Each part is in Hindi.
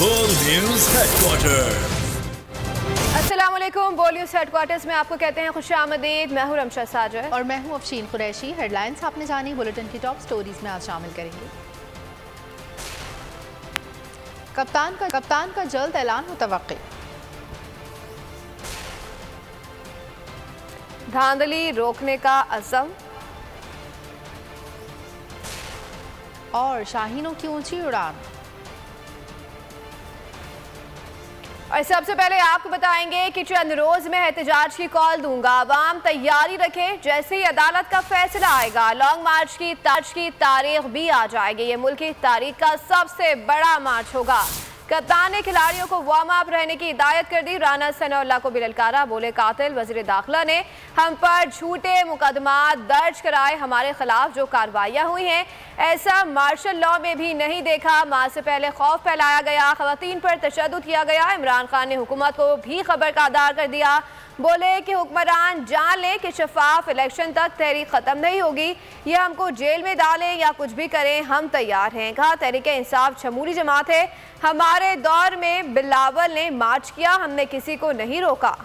बोल न्यूज हेडक्वार्टर। अस्सलामुअलैकुम। बोल न्यूज हेडक्वार्टर्स में आपको कहते हैं खुशामदीद। मैं हूं रमशा साजर और मैं हूं अफशीन कुरैशी। हेडलाइंस आपने जानी, बुलेटिन की टॉप स्टोरीज में आज शामिल करेंगे। कप्तान का जल्द ऐलान मुतवक्किल। धांधली रोकने का अज़म और शाहीनों की ऊंची उड़ान। और सबसे पहले आपको बताएंगे कि चंद रोज में एहतजाज की कॉल दूंगा, आवाम तैयारी रखें, जैसे ही अदालत का फैसला आएगा लॉन्ग मार्च की तारीख भी आ जाएगी। ये मुल्क की तारीख का सबसे बड़ा मार्च होगा। कप्तान ने खिलाड़ियों को वार्म अप रहने की हिदायत कर दी। राना सनाउल्लाह को भी ललकारा, बोले कातिल वज़ीर दाखिला ने हम पर झूठे मुकदमा दर्ज कराए, हमारे खिलाफ जो कार्रवाइयाँ हुई हैं ऐसा मार्शल लॉ में भी नहीं देखा। माह से पहले खौफ फैलाया गया, खवातीन पर तशद्दुद किया गया। इमरान खान ने हुकूमत को भी खबर का आधार कर दिया, बोले कि हुक्मरान जान ले कि शफाफ इलेक्शन तक तहरीक ख़त्म नहीं होगी, ये हमको जेल में डालें या कुछ भी करें हम तैयार हैं। कहा तहरीक इंसाफ जमहूरी जमात है, हमारे दौर में बिलावल ने मार्च किया, हमने किसी को नहीं रोका।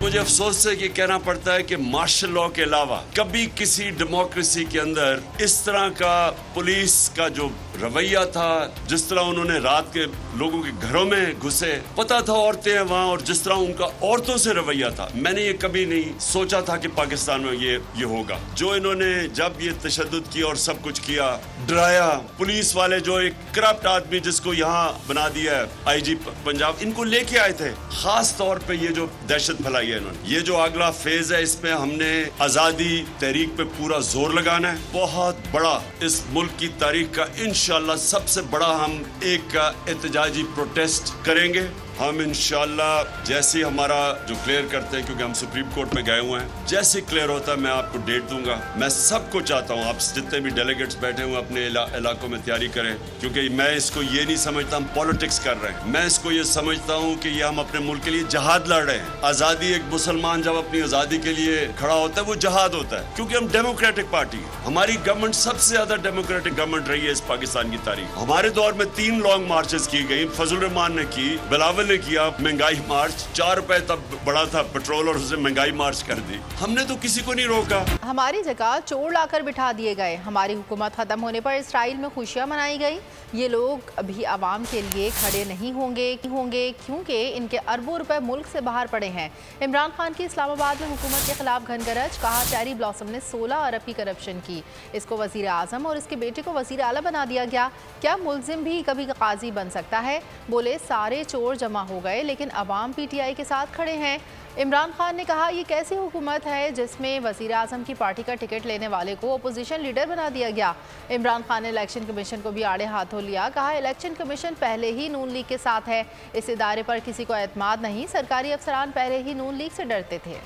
मुझे अफसोस से ये कहना पड़ता है कि मार्शल लॉ के अलावा कभी किसी डेमोक्रेसी के अंदर इस तरह का पुलिस का जो रवैया था, जिस तरह उन्होंने रात के लोगों के घरों में घुसे, पता था औरतें हैं वहाँ, और जिस तरह उनका औरतों से रवैया था, मैंने ये कभी नहीं सोचा था कि पाकिस्तान में ये होगा। जो इन्होंने जब ये तशद्दुद किया और सब कुछ किया, डराया, पुलिस वाले जो एक करप्ट आदमी जिसको यहाँ बना दिया है IG पंजाब, इनको लेके आए थे खास तौर पे ये जो दहशत फैलाई है इन्होंने। ये जो अगला फेज है इसमें हमने आजादी तहरीक पे पूरा जोर लगाना है। बहुत बड़ा इस मुल्क की तारीख का इंशाल्लाह सबसे बड़ा हम एक एहतजाजी प्रोटेस्ट करेंगे। हम इंशाल्लाह जैसे ही हमारा जो क्लियर करते हैं, क्योंकि हम सुप्रीम कोर्ट में गए हुए हैं, जैसे क्लियर होता है मैं आपको डेट दूंगा। मैं सबको चाहता हूं आप जितने भी डेलीगेट्स बैठे हुए अपने इलाकों में तैयारी करें, क्योंकि मैं इसको ये नहीं समझता हम पॉलिटिक्स कर रहे हैं। मैं इसको ये समझता हूं कि ये हम अपने मुल्क के लिए जहाद लड़ रहे हैं। आज़ादी, एक मुसलमान जब अपनी आज़ादी के लिए खड़ा होता है वो जहाद होता है, क्योंकि हम डेमोक्रेटिक पार्टी है। हमारी गवर्नमेंट सबसे ज्यादा डेमोक्रेटिक गवर्नमेंट रही है इस पाकिस्तान की तारीख। हमारे दौर में 3 लॉन्ग मार्चेस की गई, फजल रहमान ने की, बिलावल ने किया महंगाई मार्च, 4 रुपए तब बड़ा था पेट्रोल और उसे महंगाई मार्च कर दी। हमने तो किसी को नहीं रोका। हमारी जगह चोर लाकर बिठा दिए गए। हमारी हुकूमत खत्म होने पर इसराइल में खुशियां मनाई गई। ये लोग अभी आवाम के लिए खड़े नहीं होंगे क्योंकि इनके अरबों रुपए मुल्क से बाहर पड़े हैं। इमरान खान की इस्लामाबाद में हुकूमत के खिलाफ घनगरज, कहा चेरी ब्लॉसम ने 16 अरब की करप्शन की, इसको वजीर आजम और इसके बेटे को वजीर आला बना दिया गया। क्या मुलजिम भी कभी काजी बन सकता है? बोले सारे चोर जमा हो गए लेकिन अवाम PTI के साथ खड़े हैं। इमरान खान ने कहा ये कैसी हुकूमत है जिसमें वज़ीर आज़म की पार्टी का टिकट लेने वाले को अपोजिशन लीडर बना दिया गया। इमरान खान ने इलेक्शन कमीशन को भी आड़े हाथों लिया, कहा इलेक्शन कमीशन पहले ही नून लीग के साथ है, इस इदारे पर किसी को एतमाद नहीं, सरकारी अफसरान पहले ही नून लीग से डरते थे,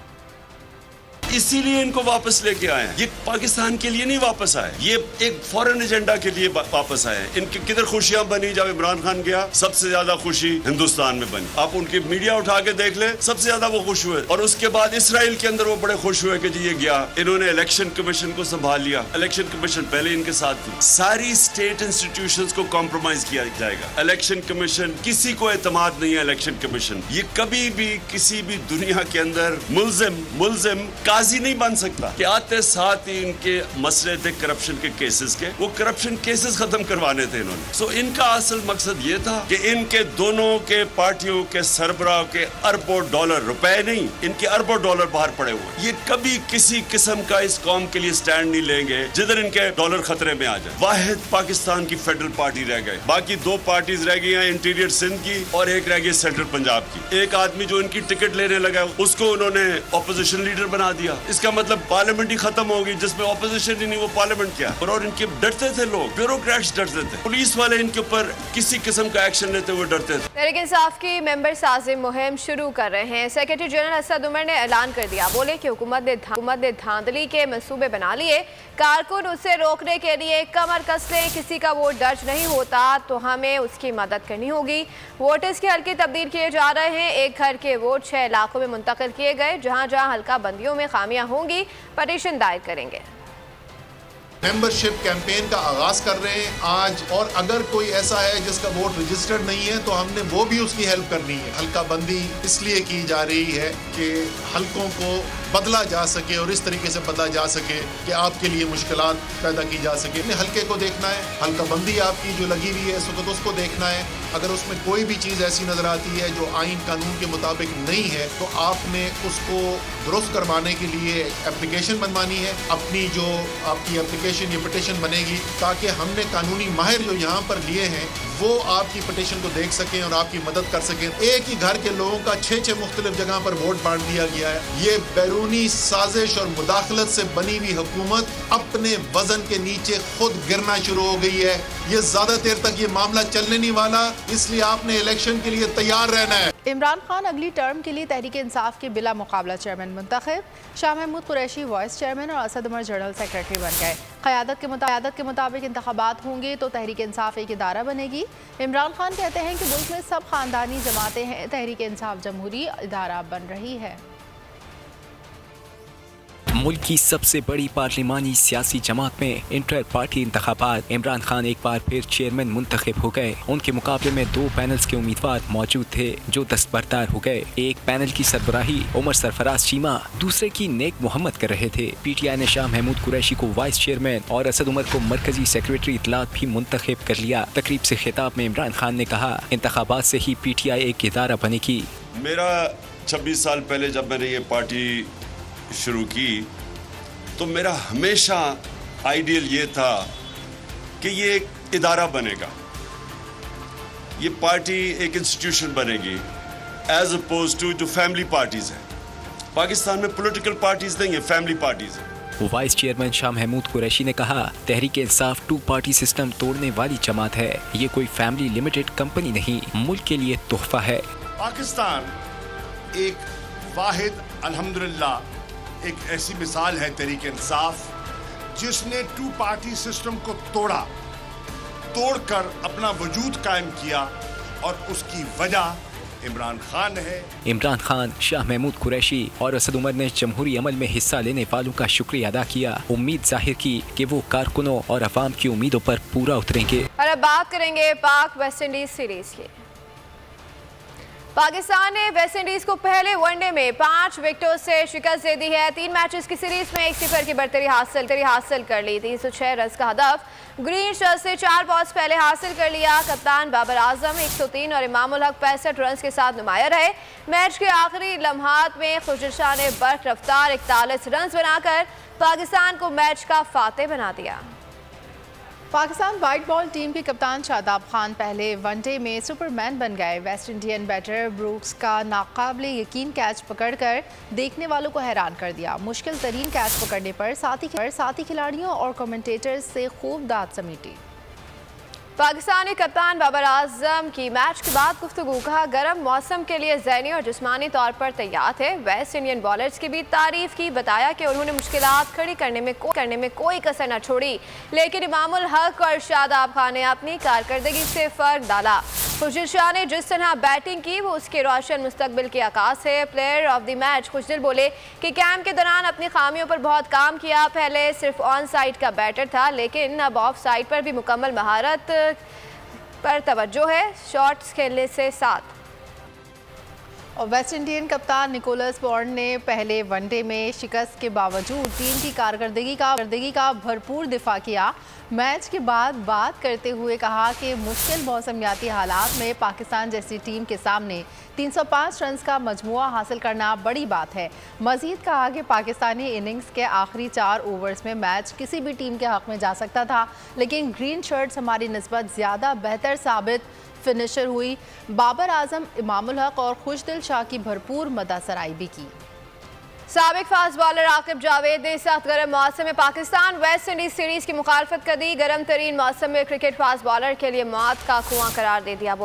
इसीलिए इनको वापस लेके आए हैं। ये पाकिस्तान के लिए नहीं वापस आए, ये एक फॉरेन एजेंडा के लिए वापस आए हैं। इनकी किधर खुशियां बनी जब इमरान खान गया? सबसे ज्यादा खुशी हिंदुस्तान में बनी। आप उनकी मीडिया उठा के देख ले, सबसे ज्यादा वो खुश हुए। और उसके बाद इसराइल के अंदर वो बड़े खुश हुए कि जी ये गया, इन्होंने इलेक्शन कमीशन को संभाल लिया। इलेक्शन कमीशन पहले इनके साथ थी। सारी स्टेट इंस्टीट्यूशंस को कॉम्प्रोमाइज किया जाएगा। इलेक्शन कमीशन, किसी को एतमाद नहीं है इलेक्शन कमीशन। ये कभी भी किसी भी दुनिया के अंदर मुलजिम काजी नहीं बन सकता। कि आते साथ ही इनके मसले थे करप्शन के केसेस के, वो करप्शन केसेस खत्म करवाने थे इन्होंने। सो इनका असल मकसद ये था कि इनके दोनों के पार्टियों के सरबराह के अरबों डॉलर, रुपए नहीं, इनके अरबों डॉलर बाहर पड़े हुए। ये कभी किसी किस्म का इस कौम के लिए स्टैंड नहीं लेंगे जिधर इनके डॉलर खतरे में आ जाए। वाहिद पाकिस्तान की फेडरल पार्टी रह गए, बाकी 2 पार्टीज रह गई हैं, इंटीरियर सिंध की और एक रह गई सेंट्रल पंजाब की। एक आदमी जो इनकी टिकट लेने लगा उसको उन्होंने ऑपोजिशन लीडर बना दिया। इसका मतलब पार्लियामेंट ही खत्म होगी, जिसमें ऑपोजिशन ही नहीं, वो पार्लियामेंट क्या। और इनके डरते थे लोग, ब्यूरोक्रेट्स डरते थे, पुलिस वाले इनके ऊपर किसी किस्म का एक्शन लेते हुए डरते थे। तहरीक इंसाफ की मेंबर साजिम मुहिम शुरू कर रहे हैं। सेक्रेटरी जनरल असद उमर ने ऐलान कर दिया, बोले कि हुकूमत ने धांधली के मंसूबे बना लिए, कारकुन उसे रोकने के लिए कमर कस लें। किसी का वोट दर्ज नहीं होता तो हमें उसकी मदद करनी होगी। वोटर्स के हल्के तब्दील किए जा रहे हैं। एक घर के वोट 6 इलाकों में मुंतकिल किए गए। जहाँ जहाँ हल्का बंदियों में खामियां होंगी पटिशन दायर करेंगे। मेंबरशिप कैंपेन का आगाज कर रहे हैं आज, और अगर कोई ऐसा है जिसका वोट रजिस्टर्ड नहीं है तो हमने वो भी उसकी हेल्प करनी है। हल्का बंदी इसलिए की जा रही है कि हल्कों को बदला जा सके और इस तरीके से बदला जा सके कि आपके लिए मुश्किलात पैदा की जा सके। अपने हल्के को देखना है, हल्का बंदी आपकी जो लगी हुई है इस वक्त उसको देखना है। अगर उसमें कोई भी चीज़ ऐसी नजर आती है जो आइन कानून के मुताबिक नहीं है तो आपने उसको दुरुस्त करवाने के लिए एप्लीकेशन बनवानी है। अपनी जो आपकी एप्लीकेशन या पिटीशन बनेगी ताकि हमने कानूनी माहिर जो यहाँ पर लिए हैं वो आपकी पिटीशन को देख सकें और आपकी मदद कर सकें। एक ही घर के लोगों का 6 मुख्तलिफ जगह पर वोट बांट दिया गया है। ये बैरूनी साजिश और मुदाखलत से बनी हुई हुकूमत अपने वजन के नीचे खुद गिरना शुरू हो गई है। ये ज्यादा देर तक ये मामला चलने नहीं वाला, इसलिए आपने इलेक्शन के लिए तैयार रहना है। इमरान खान अगली टर्म के लिए तहरीक इंसाफ के बिला मुकाबला चेयरमैन मुंतखब। शाह महमूद कुरैशी वाइस चेयरमैन और असद उमर जनरल सेक्रेटरी बन गए। क़यादत के मुताबिक इंतखाबात होंगे तो तहरीक इंसाफ एक इदारा बनेगी। इमरान खान कहते हैं कि मुल्क में सब खानदानी जमातें हैं, तहरीक इंसाफ जमहूरी इदारा बन रही है। मुल्क की सबसे बड़ी पार्लिमानी सियासी जमात में इंटर पार्टी इंतखाबात। इमरान खान एक बार फिर चेयरमैन मुंतखब हो गए। उनके मुकाबले में 2 पैनल्स के उम्मीदवार मौजूद थे जो दस्तबरदार हो गए। एक पैनल की सरबराही उमर सरफराज चीमा, दूसरे की नेक मोहम्मद कर रहे थे। PTI ने शाह महमूद कुरैशी को वाइस चेयरमैन और असद उमर को मरकजी सेक्रेटरी इत्तलात भी मुंतखब कर लिया। तकरीब से खिताब में इमरान खान ने कहा, इंतखाबात से ही PTI एक इदारा बनेगी। मेरा 26 साल पहले जब मैंने ये पार्टी शुरू की तो मेरा हमेशा आइडियल ये था कि ये एक इदारा बनेगा, ये पार्टी एक इंस्टीट्यूशन बनेगी एज अपोज टू जो फैमिली पार्टीज हैं। पाकिस्तान में पॉलिटिकल पार्टीज नहीं है, फैमिली पार्टीज हैं। वाइस चेयरमैन शाह महमूद कुरैशी ने कहा, तहरीक इंसाफ 2 पार्टी सिस्टम तोड़ने वाली जमात है। ये कोई फैमिली लिमिटेड कंपनी नहीं, मुल्क के लिए तोहफा है। पाकिस्तान एक वाहिद अल्हम्दुलिल्लाह एक ऐसी मिसाल है तहरीक इंसाफ जिसने 2 पार्टी सिस्टम को तोड़कर अपना वजूद कायम किया और उसकी वजह इमरान खान है। इमरान खान, शाह महमूद कुरैशी और असद उमर ने जमहूरी अमल में हिस्सा लेने वालों का शुक्रिया अदा किया। उम्मीद जाहिर की कि वो कारकुनों और अवाम की उम्मीदों पर पूरा उतरेंगे। और अब बात करेंगे पाक वेस्ट इंडीज सीरीज की। पाकिस्तान ने वेस्ट इंडीज को पहले वनडे में 5 विकेटों से शिकस्त दे दी है। 3 मैचेस की सीरीज में 1-0 की बढ़तरी हासिल कर ली। 306 रन का हदफ ग्रीन शर्ट से 4 बॉल्स पहले हासिल कर लिया। कप्तान बाबर आजम 103 और इमामुल हक 65 रन के साथ नुमाया रहे। मैच के आखिरी लम्हात में खुर्शीद शाह ने बर्क रफ्तार 41 रन बनाकर पाकिस्तान को मैच का फातेह बना दिया। पाकिस्तान वाइट बॉल टीम के कप्तान शादाब खान पहले वनडे में सुपरमैन बन गए। वेस्ट इंडियन बैटर ब्रूक्स का नाकाबिले यकीन कैच पकड़कर देखने वालों को हैरान कर दिया। मुश्किल तरीन कैच पकड़ने पर साथी खिलाड़ियों और कमेंटेटर्स से खूब दाद समीटी। पाकिस्तानी कप्तान बाबर आजम की मैच के बाद गुफ्तगू, कहा गर्म मौसम के लिए ज़हनी और जिस्मानी तौर पर तैयार थे। वेस्ट इंडियन बॉलर्स की भी तारीफ की, बताया कि उन्होंने मुश्किलात खड़ी करने में कोई कसर न छोड़ी, लेकिन इमामुल हक और शादाब खान ने अपनी कारकर्दगी से फ़र्क डाला। खुर्शीद शाह ने जिस तरह बैटिंग की वो उसके रोशन मुस्तकबिल की आकाश है। Player of the match Khurshid बोले कि कैंप के दौरान अपनी खामियों पर बहुत काम किया। पहले सिर्फ ऑन साइड का बैटर था, लेकिन अब ऑफ साइड पर भी मुकम्मल महारत पर तवज्जो है, शॉट्स खेलने से साथ। और वेस्ट इंडियन कप्तान निकोलस बॉर्न ने पहले वनडे में शिकस्त के बावजूद टीम की कारकर्दगी का भरपूर दिफा किया। मैच के बाद बात करते हुए कहा कि मुश्किल मौसमियाती हालात में पाकिस्तान जैसी टीम के सामने 305 रन का मजमुआ हासिल करना बड़ी बात है। मजीद कहा कि पाकिस्तानी इनिंग्स के आखिरी 4 ओवर्स में मैच किसी भी टीम के हक में जा सकता था, लेकिन ग्रीन शर्ट्स हमारी निस्बत ज़्यादा बेहतर साबित फिनिशर हुई। बाबर आजम, इमामुल हक और खुशदिल शाह की भरपूर मदासराई भी की। साबिक फास्ट बॉलर आकिब जावेद ने सख्त गर्म मौसम में पाकिस्तान वेस्ट इंडीज सीरीज की मुखालफत कर दी। गर्म तरीन मौसम में क्रिकेट फास्ट बॉलर के लिए मौत का कुआं करार दे दिया।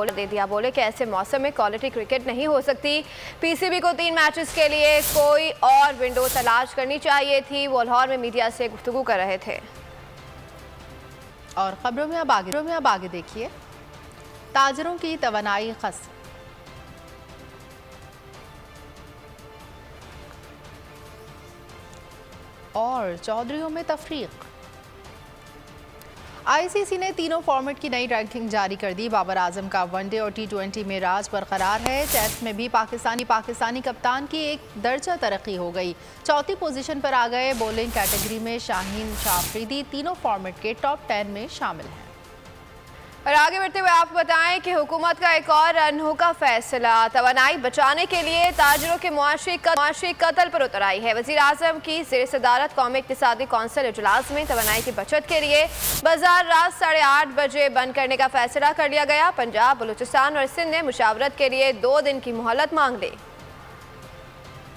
बोले कि ऐसे मौसम में क्वालिटी क्रिकेट नहीं हो सकती। PCB को 3 मैचेस के लिए कोई और विंडो तलाश करनी चाहिए थी। वो लाहौर में मीडिया से गुफ्तगू कर रहे थे। और खबरों में अब आगे देखिए, ताजरों की तवानाई खस, और चौधरियों में तफरीक। आईसीसी ने तीनों फॉर्मेट की नई रैंकिंग जारी कर दी। बाबर आजम का वनडे और T20 में राज बरकरार है। टेस्ट में भी पाकिस्तानी कप्तान की एक दर्जा तरक्की हो गई, चौथी पोजीशन पर आ गए। बॉलिंग कैटेगरी में शाहीन अफरीदी तीनों फॉर्मेट के टॉप 10 में शामिल हैं। और आगे बढ़ते हुए आपको बताएं कि हुकूमत का एक और अनोखा फैसला तवानाई बचाने के लिए ताजरों के मुआशी कत्ल पर उतर आई है। वज़ीर आज़म की ज़ेर सदारत कौमी इक़्तिसादी कौंसिल इजलास में तवानाई की बचत के लिए बाजार रात 8:30 बजे बंद करने का फैसला कर लिया गया। पंजाब, बलूचिस्तान और सिंध ने मुशावरत के लिए 2 दिन की मोहलत मांग ली।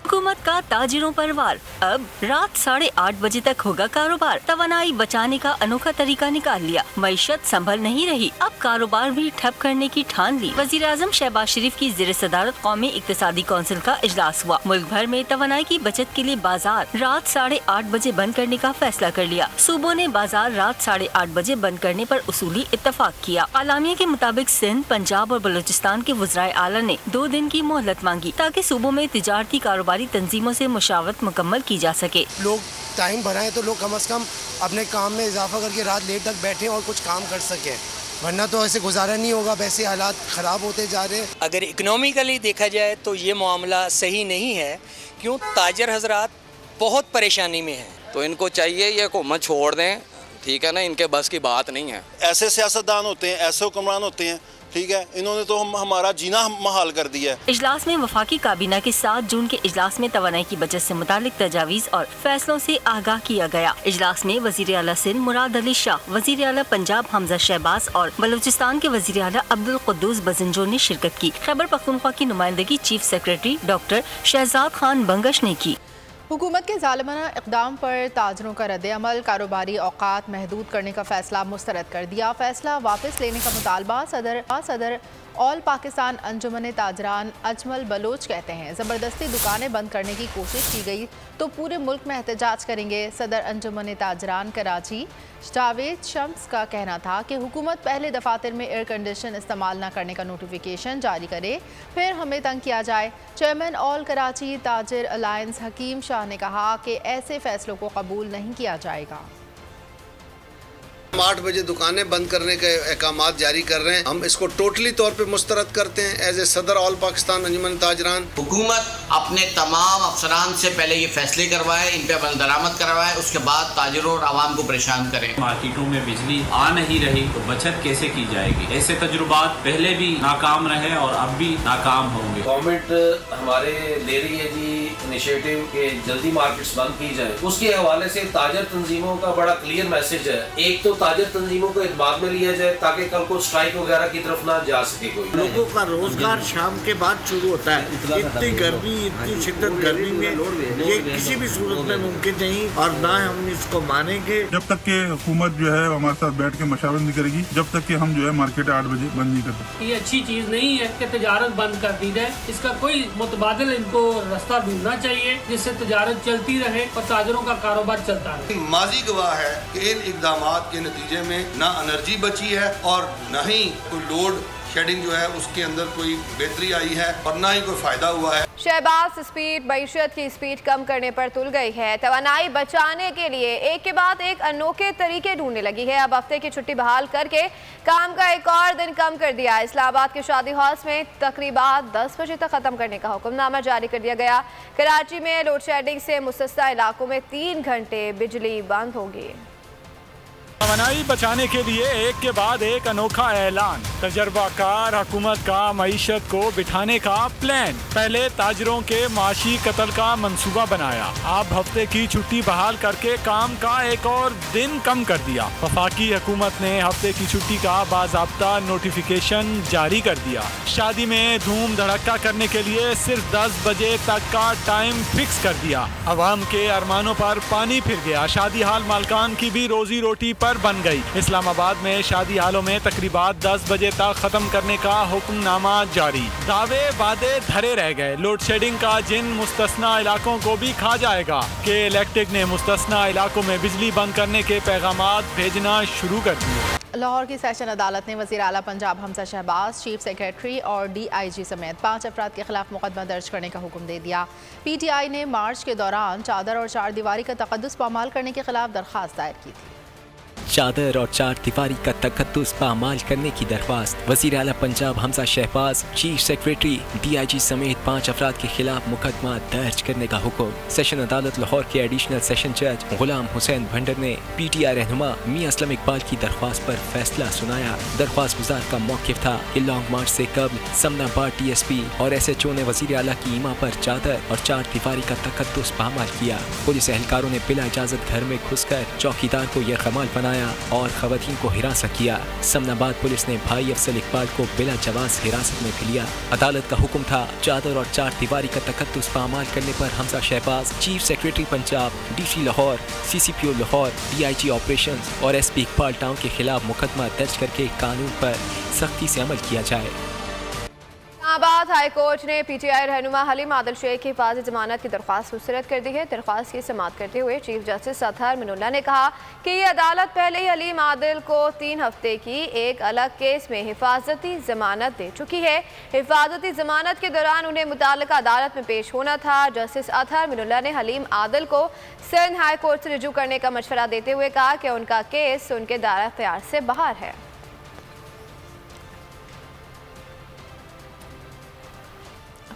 हुकूमत का ताजिरों पर वार, अब रात 8:30 बजे तक होगा कारोबार। तवानाई बचाने का अनोखा तरीका निकाल लिया, मईशत संभल नहीं रही, अब कारोबार भी ठप करने की ठान ली। वज़ीर आज़म शहबाज शरीफ की ज़ेर सदारत कौमी इक़्तिसादी कौंसिल का इजलास हुआ। मुल्क भर में तवानाई की बचत के लिए बाजार रात 8:30 बजे बंद करने का फैसला कर लिया। सूबों ने बाजार रात 8:30 बजे बंद करने पर उसूली इत्तफाक किया। आलामिया के मुताबिक सिंध, पंजाब और बलूचिस्तान के वज़राए आला ने 2 दिन की मोहलत मांगी ताकि सूबों में तिजारती कारोबारी तंजीमों से मुशावरत मुकम्मल की जा सके। लोग टाइम बढ़ाएं तो लोग कम से कम अपने काम में इजाफा करके रात लेट तक बैठें और कुछ काम कर सकें, वरना तो ऐसे गुजारा नहीं होगा। वैसे हालात ख़राब होते जा रहे हैं। अगर इकोनॉमिकली देखा जाए तो ये मामला सही नहीं है, क्यों ताजर हजरात बहुत परेशानी में हैं। तो इनको चाहिए ये हुकूमत छोड़ दें, ठीक है ना, इनके बस की बात नहीं है। ऐसे सियासतदान होते हैं, ऐसे हुक्मरान होते हैं, ठीक है, इन्होंने तो हमारा जीना महाल कर दिया है। इजलास में वफाकी काबीना के 7 जून के इजलास में तवानाई की बचत से मुतालिक तजावीज़ और फैसलों से आगाह किया गया। इजलास में वज़ीर आला सिंध मुराद अली शाह, वज़ीर आला पंजाब हमजा शहबाज और बलूचिस्तान के वज़ीर आला अब्दुल कुद्दूस बजंजो ने शिरकत की। खैबर पख्तूनख्वा की नुमाइंदगी chief secretary doctor Shahzad Khan Bangash ने की। हुकूमत के ज़ालिमाना इक़दाम पर ताजरों का रद्द-ए-अमल, कारोबारी औकात महदूद करने का फैसला मुस्तरद कर दिया। फैसला वापस लेने का मुतालबा सदर ऑल पाकिस्तान अंजुमन ताजरान अजमल बलोच कहते हैं। ज़बरदस्ती दुकानें बंद करने की कोशिश की गई तो पूरे मुल्क में एहतजाज करेंगे। सदर अंजुमन ताजरान कराची जावेद शम्स का कहना था कि हुकूमत पहले दफातर में एयर कंडीशन इस्तेमाल न करने का नोटिफिकेशन जारी करे, फिर हमें तंग किया जाए। चेयरमैन ऑल कराची ताजिर अलायंस हकीम शाह ने कहा कि ऐसे फैसलों को कबूल नहीं किया जाएगा। 8 बजे दुकानें बंद करने के अहकामात जारी कर रहे हैं। हम इसको टोटली तौर पे मुस्तरद करते हैं। एज ए सदर ऑल पाकिस्तान अंजुमन ताजरान, हुकूमत अपने तमाम अफसरान से पहले ये फैसले करवाए, इन पे अमल दरामद करवाए, उसके बाद ताजिरों और आवाम को परेशान करें। मार्केटों में बिजली आ नहीं रही तो बचत कैसे की जाएगी? ऐसे तजुर्बात पहले भी नाकाम रहे और अब भी नाकाम होंगे। गवर्नमेंट हमारे ले रही है जी इनिशिएटिव के जल्दी मार्केट्स बंद की जाए। उसके हवाले से ताजर तंजीमों का बड़ा क्लियर मैसेज है। एक तो ताजर तंजीमों को इत्माद में लिया जाए ताकि कल को स्ट्राइक वगैरह की तरफ ना जा सके कोई। लोगों का रोजगार शाम के बाद शुरू होता है। इतनी गर्मी, इतनी शिद्दत गर्मी में ये किसी भी सूरत में मुमकिन नहीं और ना हम इसको मानेंगे। जब तक कि हुकूमत जो है हमारे साथ बैठ के मशावरत नहीं करेगी, जब तक कि हम जो है मार्केट 8 बजे बंद नहीं कर सकते। ये अच्छी चीज नहीं है कि तजारत बंद कर दी जाए। इसका कोई मुतबादिल इनको रास्ता ढूंढना चाहिए जिससे तजारत चलती रहे और ताजरों का कारोबार चलता रहे। माजी गवाह है कि इन इकदाम के नतीजे में ना एनर्जी बची है और न ही कोई लोड शेडिंग जो है उसके अंदर कोई बेहतरी आई है और ना ही कोई फायदा हुआ है। शहबाज स्पीड मईशत की स्पीड कम करने पर तुल गई है। तवानाई बचाने के लिए एक के बाद एक अनोखे तरीके ढूंढने लगी है। अब हफ्ते की छुट्टी बहाल करके काम का एक और दिन कम कर दिया। इस्लामाबाद के शादी हॉल्स में तकरीबात 10 बजे तक खत्म करने का हुक्मनामा जारी कर दिया गया। कराची में लोड शेडिंग से मुस्तस्ना इलाकों में 3 घंटे बिजली बंद होगी। तवानाई बचाने के लिए एक के बाद एक अनोखा ऐलान। तजर्बाकार हुकूमत का मईशत को बिठाने का प्लान। पहले ताजरों के माशी कत्ल का मंसूबा बनाया, अब हफ्ते की छुट्टी बहाल करके काम का एक और दिन कम कर दिया। वफाकी हुकूमत ने हफ्ते की छुट्टी का बाज़ाब्ता नोटिफिकेशन जारी कर दिया। शादी में धूम धड़क्का करने के लिए सिर्फ 10 बजे तक का टाइम फिक्स कर दिया। अवाम के अरमानों पर पानी फिर गया। शादी हाल मालकान की भी रोजी रोटी पर बन गई। इस्लामाबाद में शादी हालों में तकरीबात 10 बजे तक खत्म करने का हुक्मनामा जारी। दावे वादे धरे रह गए। लोड शेडिंग का जिन मुस्तस्ना इलाकों को भी खा जाएगा कि इलेक्ट्रिक ने मुस्तस्ना इलाकों में बिजली बंद करने के पैगामात भेजना शुरू कर दिए। लाहौर की सेशन अदालत ने वज़ीर आला पंजाब हमजा शहबाज, चीफ सेक्रेटरी और DIG समेत 5 अफराद के खिलाफ मुकदमा दर्ज करने का हुक्म दे दिया। PTI ने मार्च के दौरान चादर और चार दीवारी का तकद्दुस पामाल करने के खिलाफ दरख्वास्त दायर की थी। चादर और चार दीवारी का तकद्दुस पामाल करने की दरख्वास्त। वज़ीर आला Punjab Hamza Shahbaz, chief secretary DIG समेत 5 अफराद के खिलाफ मुकदमा दर्ज करने का हुक्म। सेशन अदालत लाहौर के एडिशनल सेशन जज गुलाम हुसैन भंडर ने PTI रहनुमा मियां असलम इकबाल की दरख्वास्त पर फैसला सुनाया। दरख्वास्त गुजार का मौक़िफ़ था कि लॉन्ग मार्च से कबल समनाबाद TSP और SHO ने वज़ीर आला की ईमा पर चादर और चार दीवारी का तकद्दुस पामाल किया। पुलिस एहलकारों ने बिला इजाज़त घर में घुसकर चौकीदार को यरगमाल बनाया और खवातीन को हिरासत किया। समनाबाद पुलिस ने भाई अफजल इकबाल को बिला जवाज हिरासत में भी लिया। अदालत का हुक्म था चादर और चार दीवारी का तकद्दुस पामाल करने पर Hamza Shahbaz, chief secretary Punjab, DC Lahore, CCPO Lahore, DIG operations और SP इकबाल टाउन के खिलाफ मुकदमा दर्ज करके कानून पर सख्ती से अमल किया जाए। इस्लामाबाद हाई कोर्ट ने PTI रहनुमा हलीम आदिल शेख की हिफाजत जमानत की दरख्वास्त मुस्तरद कर दी है। दरख्वास्त की समाअत करते हुए चीफ जस्टिस अतहर मिनुल्लाह ने कहा कि ये अदालत पहले ही हलीम आदिल को 3 हफ्ते की एक अलग केस में हिफाजती जमानत दे चुकी है। हिफाजती जमानत के दौरान उन्हें मुताल्लिका अदालत में पेश होना था। जस्टिस अतहर मिनुल्लाह ने हलीम आदिल को सिंध हाई कोर्ट से रुजू करने का मशवरा देते हुए कहा कि उनका केस उनके दायरा इख्तियार से बाहर है।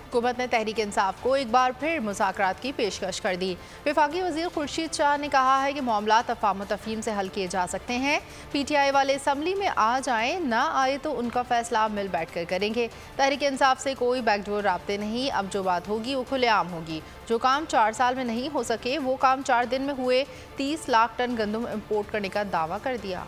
हुकूमत ने तहरीक इंसाफ को एक बार फिर मुज़ाकरात की पेशकश कर दी। वफाकी वज़ीर खुर्शीद शाह ने कहा है कि मामला तफाहम तफहीम से हल किए जा सकते हैं। PTI वाले असम्बली में आ जाएं, ना आए तो उनका फैसला मिल बैठ कर करेंगे। तहरीक इंसाफ से कोई बैकडोर राब्ते नहीं। अब जो बात होगी वो खुलेआम होगी। जो काम 4 साल में नहीं हो सके वो काम 4 दिन में हुए। 30 लाख टन गंदम इम्पोर्ट करने का दावा कर दिया।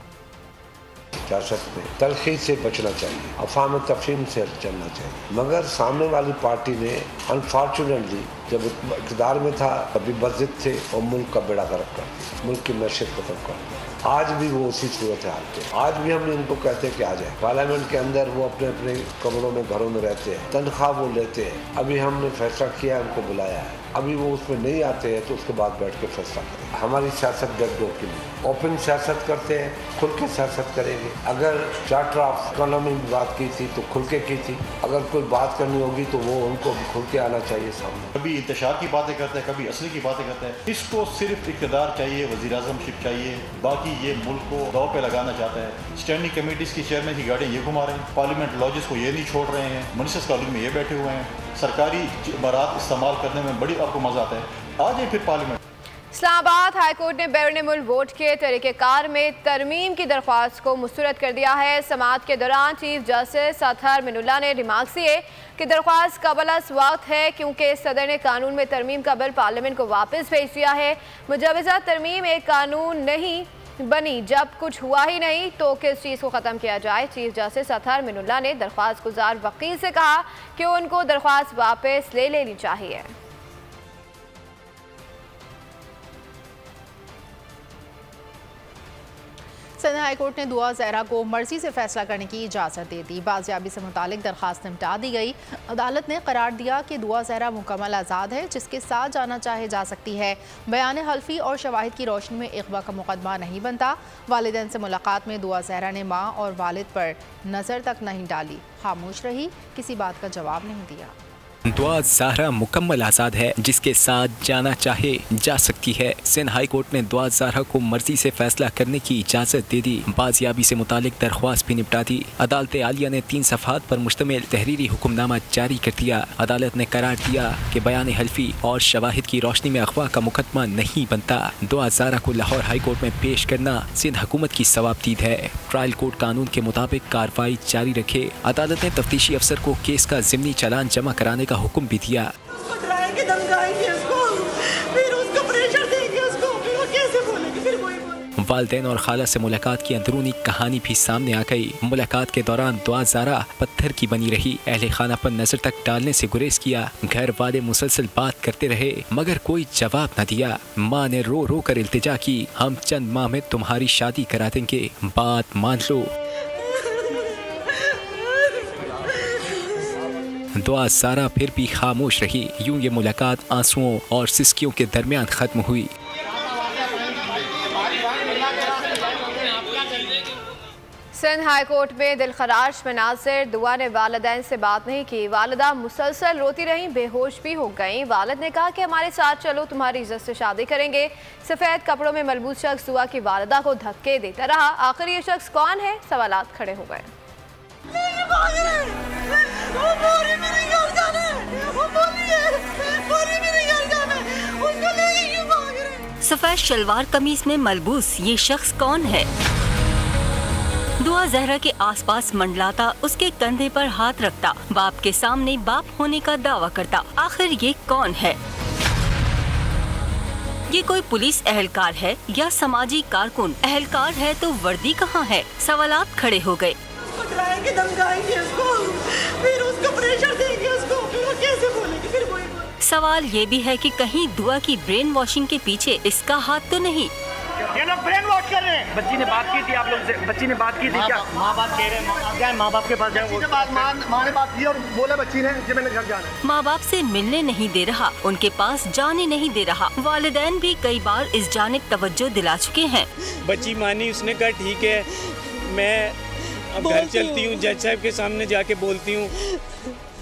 सियासत में तलखी से बचना चाहिए, अफवाह तफहीम से चलना चाहिए, मगर सामने वाली पार्टी ने अनफॉर्चुनेटली जब इक़्तिदार में था कभी मस्जिद थे और मुल्क का बेड़ा गर्क कर दिया, मुल्क की मैशत खत्म कर दिया। आज भी वो उसी सूरत हाल पे, आज भी हम इनको कहते हैं कि आ जाए। पार्लियामेंट के अंदर वो अपने अपने कमरों में घरों में रहते हैं, तनख्वाह वो लेते हैं। अभी हमने फैसला किया है, उनको बुलाया है, अभी वो उसमें नहीं आते हैं तो उसके बाद बैठ के फैसला करें। हमारी सियासत बैकडोर के लिए ओपन सियासत करते हैं, खुल के सियासत करेंगे। अगर चार्टर ऑफ इकोनॉमी में बात की थी तो खुल के की थी, अगर कोई बात करनी होगी तो वो उनको खुल के आना चाहिए सामने। कभी इंतशार की बातें करते हैं, कभी असली की बातें करते हैं। इसको सिर्फ इक़्तिदार चाहिए, वज़ीर-ए-आज़मशिप चाहिए, बाकी ये मुल्क को दाव पे लगाना चाहता है। स्टैंडिंग कमेटीज़ की चेयरमैन की गाड़ियाँ ये घुमा रहे हैं, पार्लियामेंट लॉजेस को ये नहीं छोड़ रहे हैं, मिनिस्टर्स कॉलेज में ये बैठे हुए हैं। सरकारी इमारात इस्तेमाल करने में बड़ी आपको मज़ा आता है। आ जाए फिर पार्लियामेंट। इस्लामाबाद हाई कोर्ट ने बैरून मुल्क वोट के तरीक़ेकार में तरमीम की दरख्वास्त को मुस्तरद कर दिया है। समाअत के दौरान चीफ जस्टिस अतहर मिनुल्लाह ने रिमार्क्स दिए कि दरख्वास्त कबल-अज़ वक्त है क्योंकि सदर ने कानून में तरमीम का बिल पार्लियामेंट को वापस भेज दिया है। मुजवज़ा तरमीम एक कानून नहीं बनी, जब कुछ हुआ ही नहीं तो किस चीज़ को ख़त्म किया जाए। चीफ जस्टिस अतहर मिनुल्लाह ने दरख्वास्त गुजार वकील से कहा कि उनको दरख्वास्त वापस ले लेनी चाहिए। सिंध हाई कोर्ट ने दुआ ज़हरा को मर्जी से फैसला करने की इजाज़त दे दी। बाजियाबी से मुतालिक दरख्वास्त निपटा दी गई। अदालत ने करार दिया कि दुआ ज़हरा मुकम्मल आज़ाद है, जिसके साथ जाना चाहे जा सकती है। बयान हल्फी और शवाहिद की रोशनी में इग़वा का मुकदमा नहीं बनता। वालिदैन से मुलाकात में दुआ ज़हरा ने माँ और वालिद पर नज़र तक नहीं डाली, खामोश रही, किसी बात का जवाब नहीं दिया। दुआ ज़हरा मुकम्मल आज़ाद है, जिसके साथ जाना चाहे जा सकती है। सिंध हाई कोर्ट ने दुआ ज़हरा को मर्जी से फैसला करने की इजाज़त दे दी। बाजियाबी से मुतालिक दरख्वास्त भी निपटा दी। अदालत आलिया ने 3 सफ़हात पर मुश्तमिल तहरीरी हुक्मनामा जारी कर दिया। अदालत ने करार दिया कि बयान हल्फी और शवाहिद की रोशनी में अगवा का मुकदमा नहीं बनता। दुआ ज़हरा को लाहौर हाई कोर्ट में पेश करना सिंध हुकूमत की सवाबदीद है। ट्रायल कोर्ट कानून के मुताबिक कार्रवाई जारी रखे। अदालत ने तफ्तीशी अफसर को केस का ज़िमनी चालान जमा कराने का हुक्म भी दिया। वालिदैन और खाला से मुलाकात की अंदरूनी कहानी भी सामने आ गई। मुलाकात के दौरान दुआ ज़हरा पत्थर की बनी रही। अहले खाना पर नजर तक डालने से गुरेज किया। घर वाले मुसलसल बात करते रहे मगर कोई जवाब न दिया। माँ ने रो रो कर इल्तिजा की, हम चंद माह में तुम्हारी शादी करा देंगे, बात मान लो। दुआ ज़हरा फिर भी खामोश रही। यूं ये मुलाकात आंसुओं और सिसकियों के दरमियान खत्म हुई। सिंध हाई कोर्ट में दिलखराश मनाजिर। दुआ ने वालिदैन से बात नहीं की। वालिदा मुसलसल रोती रहीं, बेहोश भी हो गईं। वालिद ने कहा कि हमारे साथ चलो, तुम्हारी इज्जत से शादी करेंगे। सफ़ेद कपड़ों में मलबूस शख्स दुआ की वालिदा को धक्के देता रहा। आखिर ये शख्स कौन है? सवालात खड़े हो गए। सफेद शलवार कमीज में मलबूस ये शख्स कौन है? दुआ जहरा के आसपास मंडलाता, उसके कंधे पर हाथ रखता, बाप के सामने बाप होने का दावा करता। आखिर ये कौन है? ये कोई पुलिस एहलकार है या समाजी कारकुन? एहलकार है तो वर्दी कहाँ है? सवालात खड़े हो गए। डराएंगे, धमकाएंगे उसको, फिर उसको प्रेशर देंगे उसको, फिर वो कैसे बोलेगी? फिर कोई सवाल ये भी है कि कहीं दुआ की ब्रेन वॉशिंग के पीछे इसका हाथ तो नहीं? ये लोग ब्रेन वॉश कर रहे हैं। बच्ची ने बात की थी आप लोग से, बच्ची ने बात की थी क्या? माँ बाप कह रहे हैं, क्या माँ बाप के पास जाए? माँ ने बात की और बोला बच्ची ने कि मैंने घर जाना है। माँ बाप से मिलने नहीं दे रहा, उनके पास जाने नहीं दे रहा। वालिदैन भी कई बार इस जानिब तवज्जो दिला चुके हैं। बच्ची मानी, उसने कहा ठीक है मैं अब घर चलती हूँ, जज साहब के सामने जाके बोलती हूँ।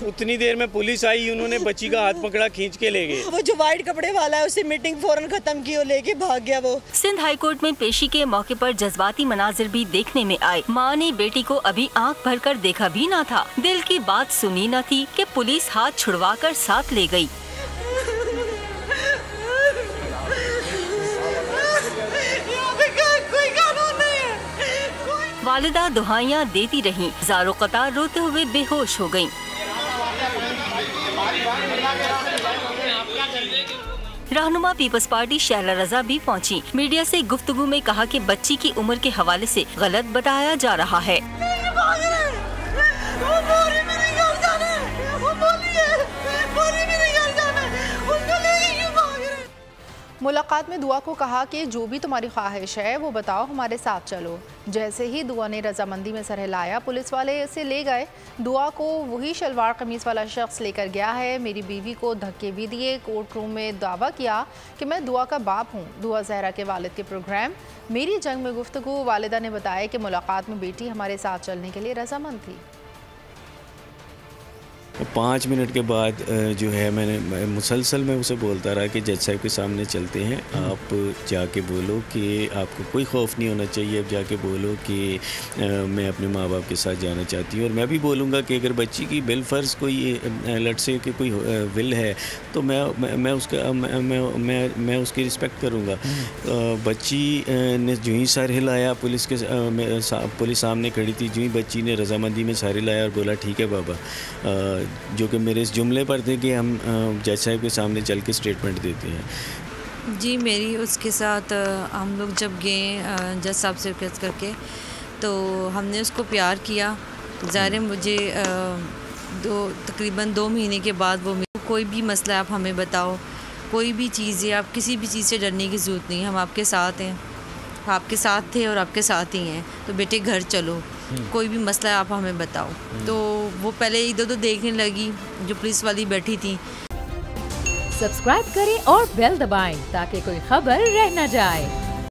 उतनी देर में पुलिस आई, उन्होंने बच्ची का हाथ पकड़ा, खींच के ले गए। वो जो वाइट कपड़े वाला है उसे मीटिंग फौरन खत्म की और लेके भाग गया वो। सिंध हाई कोर्ट में पेशी के मौके पर जज्बाती मनाजिर भी देखने में आए। माँ ने बेटी को अभी आंख भरकर देखा भी न था, दिल की बात सुनी न थी कि पुलिस हाथ छुड़वा कर साथ ले गई। वालिदा दुहाइयाँ देती रहीं, ज़ारो क़तार रोते हुए बेहोश हो गईं। रहनुमा पीपल्स पार्टी शैला रजा भी पहुंची। मीडिया से गुफ्तगू में कहा कि बच्ची की उम्र के हवाले से गलत बताया जा रहा है। मुलाकात में दुआ को कहा कि जो भी तुम्हारी ख्वाहिश है वो बताओ, हमारे साथ चलो। जैसे ही दुआ ने रजामंदी में सर हिलाया, पुलिस वाले इसे ले गए। दुआ को वही शलवार कमीज वाला शख्स लेकर गया है। मेरी बीवी को धक्के भी दिए। कोर्ट रूम में दावा किया कि मैं दुआ का बाप हूँ। दुआ जहरा के वालिद के प्रोग्राम मेरी जंग में गुफ्तगू। वालिदा ने बताया कि मुलाकात में बेटी हमारे साथ चलने के लिए रजामंद थी। 5 मिनट के बाद जो है मैं मुसलसल में उसे बोलता रहा कि जज साहब के सामने चलते हैं, आप जाके बोलो कि आपको कोई खौफ नहीं होना चाहिए। अब जाके बोलो कि मैं अपने माँ बाप के साथ जाना चाहती हूँ। और मैं भी बोलूँगा कि अगर बच्ची की बिलफर्ज कोई लट से कि कोई विल है तो मैं उसकी रिस्पेक्ट करूँगा। बच्ची ने जो ही सर हिलाया, पुलिस सामने खड़ी थी, जो ही बच्ची ने रजामंदी में सर हिलाया और बोला ठीक है बाबा, जो कि मेरे इस जुमले पर थे कि हम जज साहब के सामने चल के स्टेटमेंट देते हैं। जी मेरी उसके साथ हम लोग जब गए जज साहब से रिक्वेस्ट करके, तो हमने उसको प्यार किया। ज़ाहिर है मुझे तकरीबन 2 महीने के बाद वो कोई भी मसला आप हमें बताओ, कोई भी चीज़ है, आप किसी भी चीज़ से डरने की ज़रूरत नहीं है, हम आपके साथ हैं, आपके साथ थे और आपके साथ ही हैं। तो बेटे घर चलो, कोई भी मसला है आप हमें बताओ। तो वो पहले इधर उधर देखने लगी, जो पुलिस वाली बैठी थी। सब्सक्राइब करें और बेल दबाएं ताकि कोई खबर रह न जाए।